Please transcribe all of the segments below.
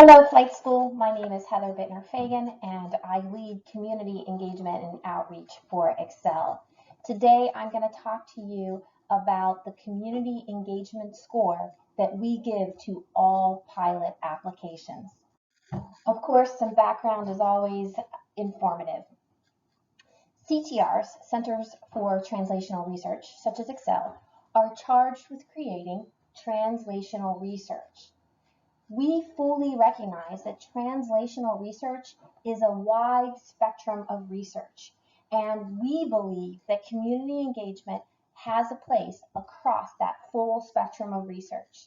Hello, Flight School. My name is Heather Bittner Fagan, and I lead community engagement and outreach for ACCEL. Today, I'm going to talk to you about the community engagement score that we give to all pilot applications. Of course, some background is always informative. CTRs, Centers for Translational Research, such as ACCEL, are charged with creating translational research. We fully recognize that translational research is a wide spectrum of research, and we believe that community engagement has a place across that full spectrum of research.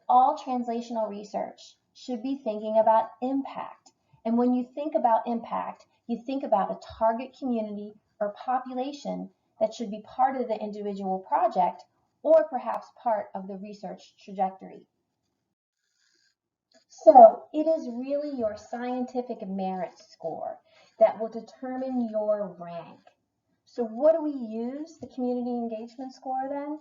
All translational research should be thinking about impact, and when you think about impact, you think about a target community or population that should be part of the individual project or perhaps part of the research trajectory. So it is really your scientific merit score that will determine your rank. So what do we use the community engagement score then?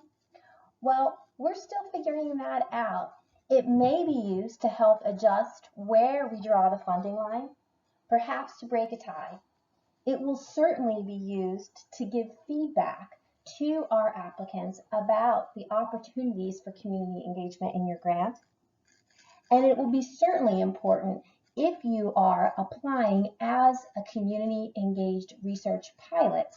Well, we're still figuring that out. It may be used to help adjust where we draw the funding line, perhaps to break a tie. It will certainly be used to give feedback to our applicants about the opportunities for community engagement in your grant. And it will be certainly important if you are applying as a community engaged research pilot.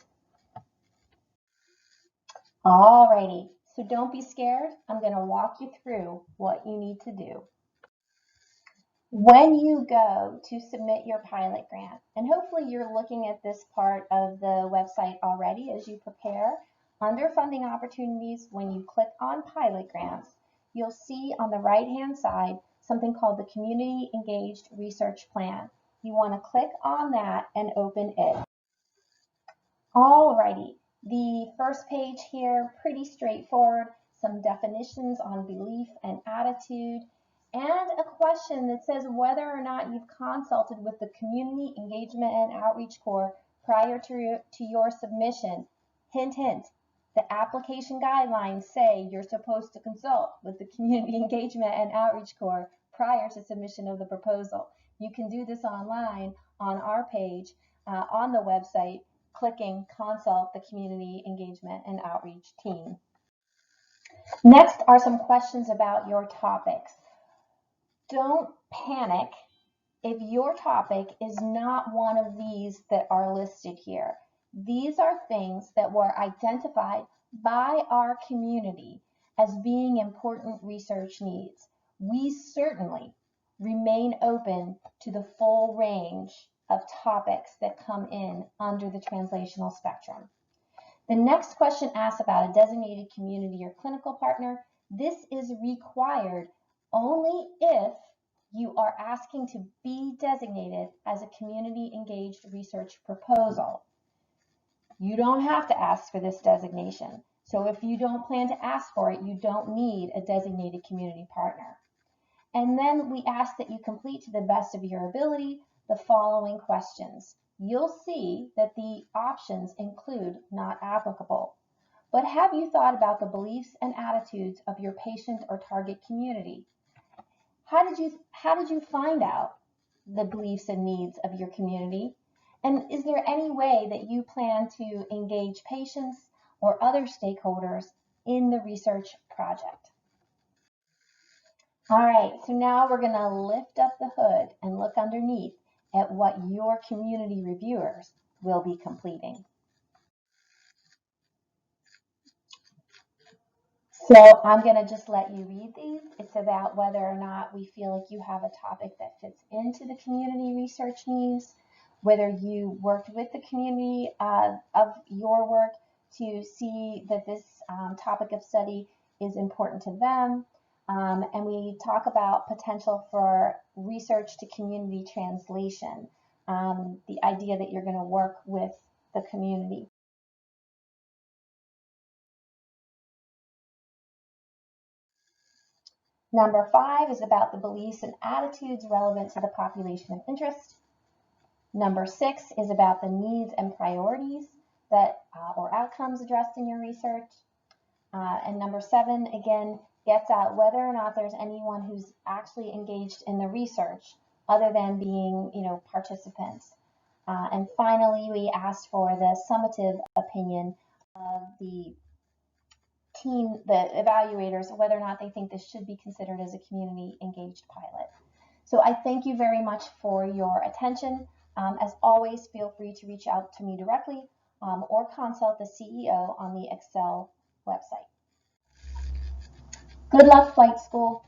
Alrighty, so don't be scared. I'm going to walk you through what you need to do. When you go to submit your pilot grant, and hopefully you're looking at this part of the website already as you prepare, under funding opportunities, when you click on pilot grants, you'll see on the right-hand side something called the Community Engaged Research Plan. You want to click on that and open it. Alrighty, the first page here, pretty straightforward, some definitions on belief and attitude, and a question that says whether or not you've consulted with the Community Engagement and Outreach Corps prior to your submission. Hint, hint. The application guidelines say you're supposed to consult with the Community Engagement and Outreach Corps prior to submission of the proposal. You can do this online on our page on the website, clicking Consult the Community Engagement and Outreach Team. Next are some questions about your topics. Don't panic if your topic is not one of these that are listed here. These are things that were identified by our community as being important research needs. We certainly remain open to the full range of topics that come in under the translational spectrum. The next question asks about a designated community or clinical partner. This is required only if you are asking to be designated as a community engaged research proposal. You don't have to ask for this designation. So if you don't plan to ask for it, you don't need a designated community partner. And then we ask that you complete to the best of your ability the following questions. You'll see that the options include not applicable. But have you thought about the beliefs and attitudes of your patient or target community? How did you find out the beliefs and needs of your community? And is there any way that you plan to engage patients or other stakeholders in the research project? All right, so now we're going to lift up the hood and look underneath at what your community reviewers will be completing. So I'm going to just let you read these. It's about whether or not we feel like you have a topic that fits into the community research needs, whether you worked with the community of your work to see that this topic of study is important to them. And we talk about potential for research to community translation, the idea that you're going to work with the community. Number 5 is about the beliefs and attitudes relevant to the population of interest. Number 6 is about the needs and priorities that or outcomes addressed in your research. And number 7, again, gets at whether or not there's anyone who's actually engaged in the research other than being, participants. And finally, we asked for the summative opinion of the team, the evaluators, whether or not they think this should be considered as a community engaged pilot. So I thank you very much for your attention. As always, feel free to reach out to me directly or consult the CEO on the ACCEL website. Good luck, flight school.